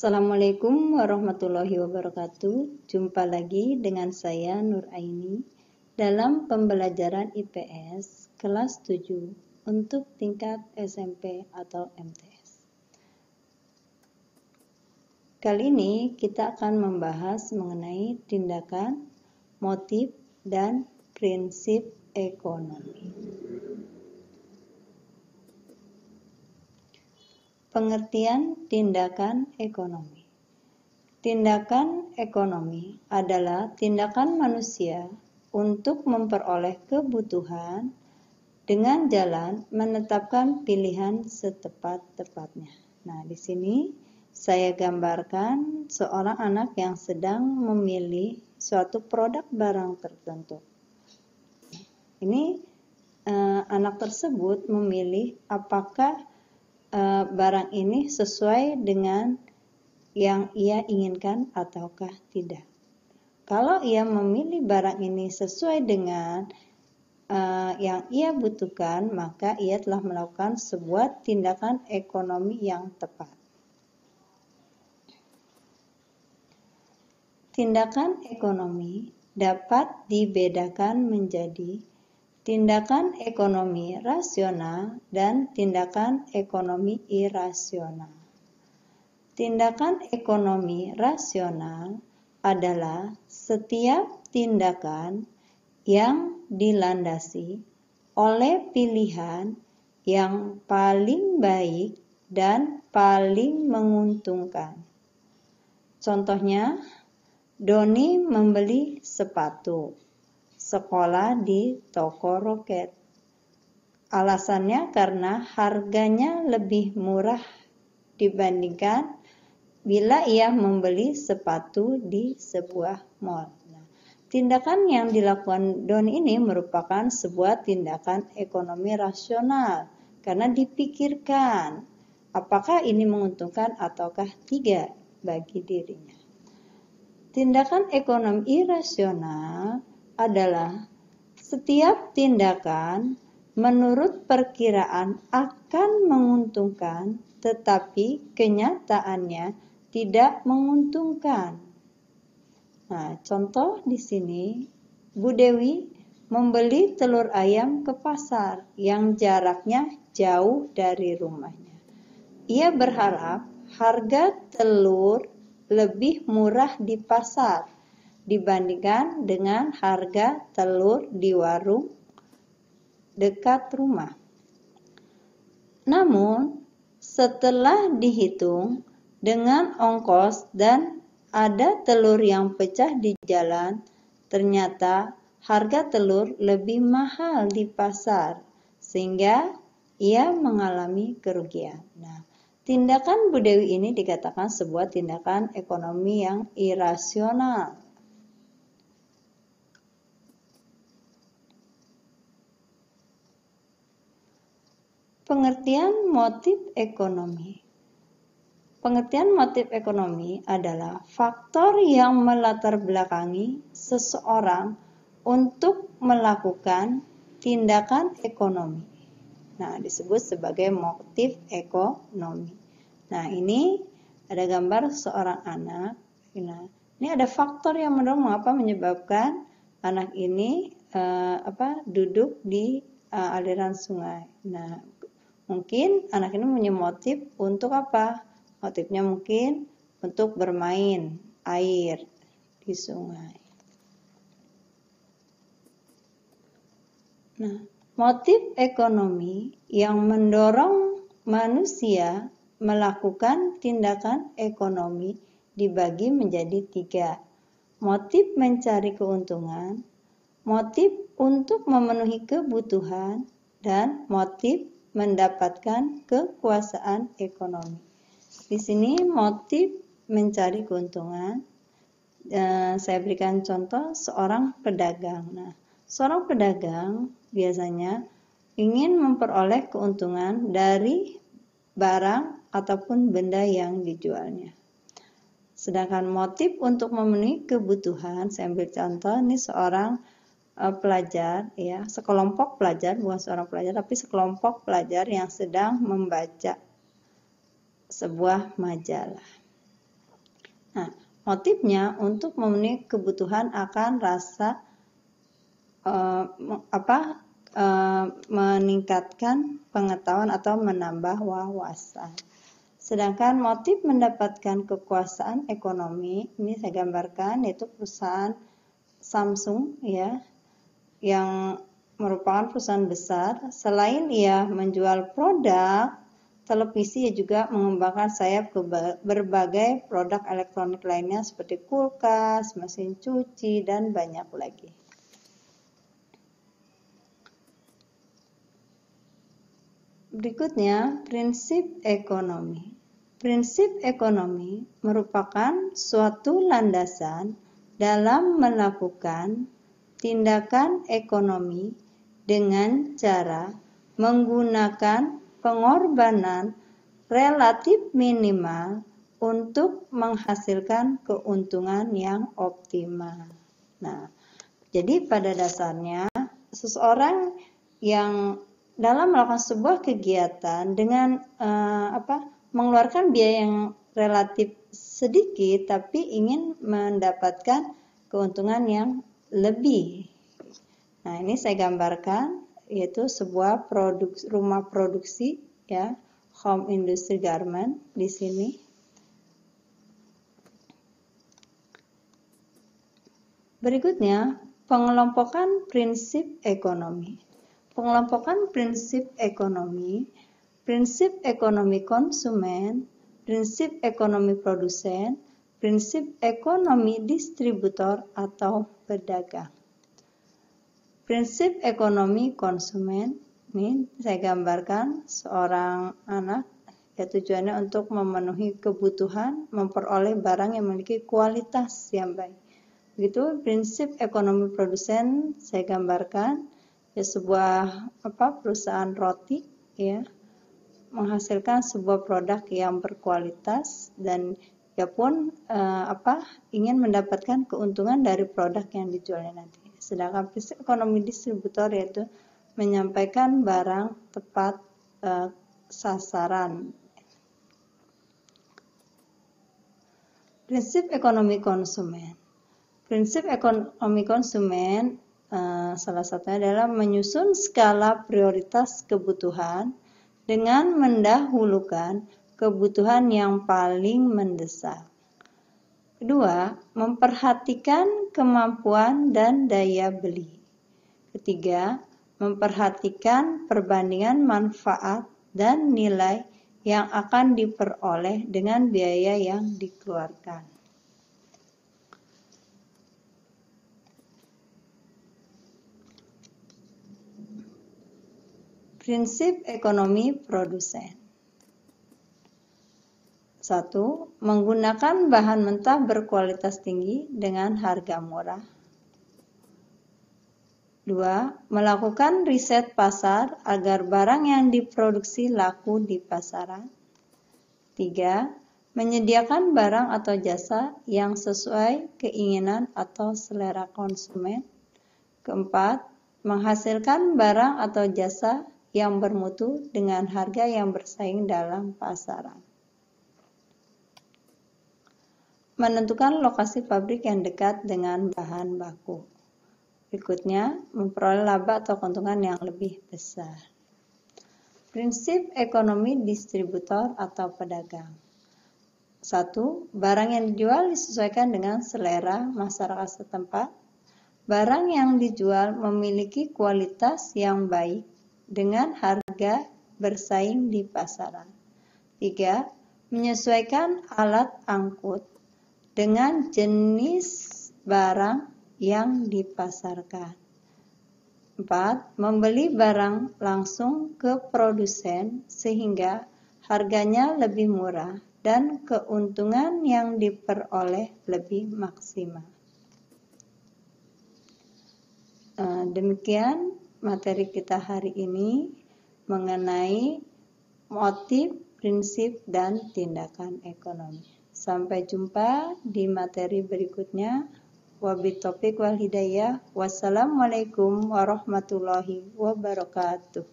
Assalamualaikum warahmatullahi wabarakatuh. Jumpa lagi dengan saya Nur Aini dalam pembelajaran IPS kelas 7 untuk tingkat SMP atau MTS. Kali ini kita akan membahas mengenai tindakan, motif, dan prinsip ekonomi. Pengertian tindakan ekonomi. Tindakan ekonomi adalah tindakan manusia untuk memperoleh kebutuhan dengan jalan menetapkan pilihan setepat-tepatnya. Nah, di sini saya gambarkan seorang anak yang sedang memilih suatu produk barang tertentu. Ini anak tersebut memilih apakah barang ini sesuai dengan yang ia inginkan ataukah tidak. Kalau ia memilih barang ini sesuai dengan yang ia butuhkan, maka ia telah melakukan sebuah tindakan ekonomi yang tepat. Tindakan ekonomi dapat dibedakan menjadi tindakan ekonomi rasional dan tindakan ekonomi irasional. Tindakan ekonomi rasional adalah setiap tindakan yang dilandasi oleh pilihan yang paling baik dan paling menguntungkan. Contohnya, Doni membeli sepatu sekolah di toko roket. Alasannya karena harganya lebih murah dibandingkan bila ia membeli sepatu di sebuah mall. Nah, tindakan yang dilakukan Doni ini merupakan sebuah tindakan ekonomi rasional karena dipikirkan apakah ini menguntungkan ataukah tidak bagi dirinya. Tindakan ekonomi irasional adalah setiap tindakan menurut perkiraan akan menguntungkan, tetapi kenyataannya tidak menguntungkan. Nah, contoh di sini, Bu Dewi membeli telur ayam ke pasar yang jaraknya jauh dari rumahnya. Ia berharap harga telur lebih murah di pasar dibandingkan dengan harga telur di warung dekat rumah. Namun, setelah dihitung dengan ongkos dan ada telur yang pecah di jalan, ternyata harga telur lebih mahal di pasar, sehingga ia mengalami kerugian. Nah, tindakan Bu Dewi ini dikatakan sebuah tindakan ekonomi yang irasional. Pengertian motif ekonomi. Pengertian motif ekonomi adalah faktor yang melatar belakangi seseorang untuk melakukan tindakan ekonomi. Nah, disebut sebagai motif ekonomi. Nah, ini ada gambar seorang anak. Nah, ini ada faktor yang mendorong mengapa menyebabkan anak ini duduk di aliran sungai. Nah, mungkin anak ini punya motif untuk apa? Motifnya mungkin untuk bermain air di sungai. Nah, motif ekonomi yang mendorong manusia melakukan tindakan ekonomi dibagi menjadi 3. Motif mencari keuntungan, motif untuk memenuhi kebutuhan, dan motif mendapatkan kekuasaan ekonomi. Di sini motif mencari keuntungan. Saya berikan contoh seorang pedagang. Nah, seorang pedagang biasanya ingin memperoleh keuntungan dari barang ataupun benda yang dijualnya. Sedangkan motif untuk memenuhi kebutuhan, saya ambil contoh ini seorang pelajar, ya, sekelompok pelajar, bukan seorang pelajar, tapi sekelompok pelajar yang sedang membaca sebuah majalah. Nah, motifnya untuk memenuhi kebutuhan akan rasa meningkatkan pengetahuan atau menambah wawasan. Sedangkan motif mendapatkan kekuasaan ekonomi, ini saya gambarkan, yaitu perusahaan Samsung ya, yang merupakan perusahaan besar. Selain ia menjual produk televisi, ia juga mengembangkan sayap ke berbagai produk elektronik lainnya seperti kulkas, mesin cuci, dan banyak lagi. Berikutnya, prinsip ekonomi. Prinsip ekonomi merupakan suatu landasan dalam melakukan tindakan ekonomi dengan cara menggunakan pengorbanan relatif minimal untuk menghasilkan keuntungan yang optimal. Nah, jadi pada dasarnya seseorang yang dalam melakukan sebuah kegiatan dengan mengeluarkan biaya yang relatif sedikit tapi ingin mendapatkan keuntungan yang lebih. Nah, ini saya gambarkan, yaitu sebuah rumah produksi ya, home industry garment di sini. Berikutnya, pengelompokan prinsip ekonomi. Pengelompokan prinsip ekonomi konsumen, prinsip ekonomi produsen, prinsip ekonomi distributor atau pedagang. Prinsip ekonomi konsumen, ini saya gambarkan seorang anak, ya tujuannya untuk memenuhi kebutuhan, memperoleh barang yang memiliki kualitas yang baik. Begitu prinsip ekonomi produsen, saya gambarkan ya sebuah perusahaan roti ya, menghasilkan sebuah produk yang berkualitas dan ia pun ingin mendapatkan keuntungan dari produk yang dijualnya nanti. Sedangkan prinsip ekonomi distributor yaitu menyampaikan barang tepat sasaran. Prinsip ekonomi konsumen. Prinsip ekonomi konsumen salah satunya adalah menyusun skala prioritas kebutuhan dengan mendahulukan kebutuhan yang paling mendesak. Kedua, memperhatikan kemampuan dan daya beli. Ketiga, memperhatikan perbandingan manfaat dan nilai yang akan diperoleh dengan biaya yang dikeluarkan. Prinsip ekonomi produsen. 1. Menggunakan bahan mentah berkualitas tinggi dengan harga murah. 2. Melakukan riset pasar agar barang yang diproduksi laku di pasaran. 3. Menyediakan barang atau jasa yang sesuai keinginan atau selera konsumen. 4. Menghasilkan barang atau jasa yang bermutu dengan harga yang bersaing dalam pasaran. Menentukan lokasi pabrik yang dekat dengan bahan baku. Berikutnya, memperoleh laba atau keuntungan yang lebih besar. Prinsip ekonomi distributor atau pedagang. 1. Barang yang dijual disesuaikan dengan selera masyarakat setempat. Barang yang dijual memiliki kualitas yang baik dengan harga bersaing di pasaran. 3. Menyesuaikan alat angkut dengan jenis barang yang dipasarkan. 4. Membeli barang langsung ke produsen sehingga harganya lebih murah dan keuntungan yang diperoleh lebih maksimal. Demikian materi kita hari ini mengenai motif, prinsip, dan tindakan ekonomi. Sampai jumpa di materi berikutnya. Wabillahi taufiq wal hidayah. Wassalamualaikum warahmatullahi wabarakatuh.